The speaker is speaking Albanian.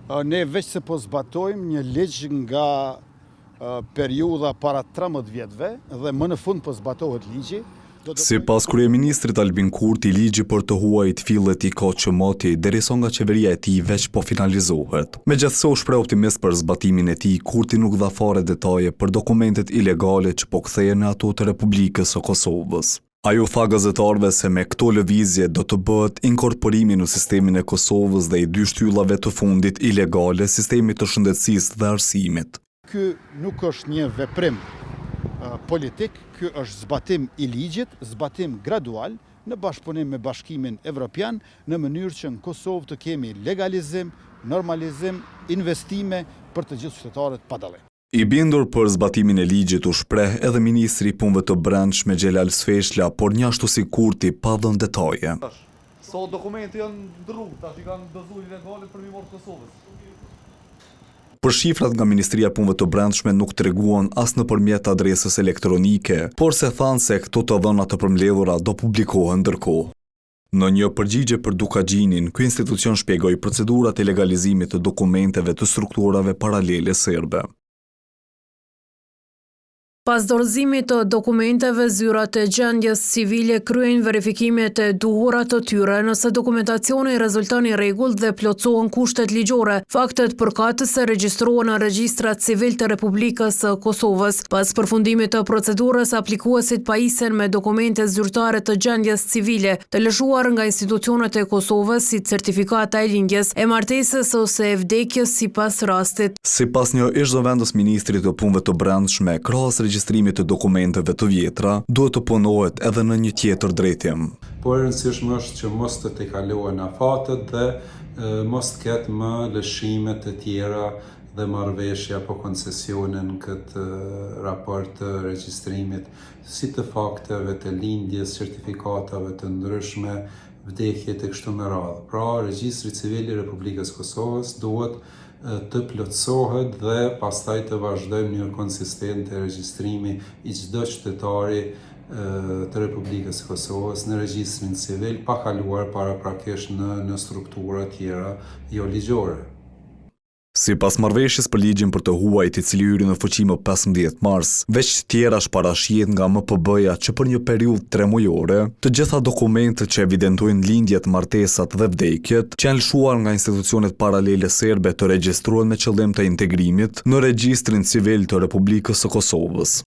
Ne veç se po zbatojmë një ligj nga periudha para 13 vjetëve dhe më në fund po zbatohet ligji. Sipas kryeministrit Albin Kurti, ligji për të huajt fillet i ka qëmati derisa nga qeveria e tij veç po finalizohet. Megjithse u shpreh optimist për zbatimin e tij, Kurti nuk dha fare detaje për dokumentet ilegale që po kthehen në ato të Republikës së Kosovës. Ai u tha gazetarëve se me këto lëvizje do të bëhet inkorporimi në sistemin e Kosovës dhe i 2 shtyllave të fundit ilegale, sistemi të shëndetësisë dhe arsimit. Ky nuk është një veprim politik, ky është zbatim i ligjit, zbatim gradual në bashkëpunim me Bashkimin Evropian, në mënyrë që në Kosovë të kemi legalizim, normalizim, investime për të gjithë qytetarët pa dallim. I bindur për zbatimin e ligjit u shpreh edhe ministri i punëve të brendshme Xhelal Sfeshla, por një ashtu si Kurti pa dhënë detaje. So dokumenti janë ndrruar, tash i kanë dozuar ilegale për mimor Kosovës. Për shifrat nga Ministria e Punëve të Brendshme nuk treguan as nëpërmjet adresës elektronike, por se thanë se këto të dhëna të përmbledhura do publikohen ndërkohë. Në një përgjigje për Dukagjinin, ky institucion shpjegoi procedurat e legalizimit të dokumenteve të strukturave paralele serbe. Pas dorëzimit të dokumenteve, zyrat e gjendjes civile kryejnë verifikimet e duhura të tyre nëse dokumentacioni rezulton i rregullt dhe plotësohen kushtet ligjore. Faktet përkatëse regjistrohen në regjistrat civil të Republikës së Kosovës. Pas përfundimit të procedurës, aplikuesit pajisen me dokumente zyrtare të gjendjes civile, të lëshuar nga institucionet e Kosovës si certifikata e lindjes, e martesës ose e vdekjes sipas rastit. Sipas një ish-zëvendës ministrit të punëve të brendshme, krahas regjistrimit të dokumenteve të vjetra, duhet të punohet edhe në një tjetër drejtim. Por e rëndësishme është që mos të tejkalohen afatet dhe mos të ketë më lëshime të tjera dhe marrëveshje apo koncesione në këtë raport të regjistrimit, si të fakteve të lindjes, certifikatave të ndryshme, vdekjet e kështu me radhë. Pra, regjistri civil i Republikës Kosovës duhet të plotësohet dhe pastaj të vazhdojmë një konsistente regjistrimi i çdo qytetari të Republikës së Kosovës në regjistrin civil, pa kaluar paraprakisht në struktura tjera jo ligjore. Sipas marrëveshjes për ligjin për të huajt i cili hyri në fuqi më 15 mars, veç tjera shparashihet nga MPB-ja që për një periudhë 3 mujore, të gjitha dokumentet që evidentojnë lindjet, martesat dhe vdekjet, që janë lëshuar nga institucionet paralele serbe të regjistruar me qëllim të integrimit në regjistrin civil të Republikës së Kosovës.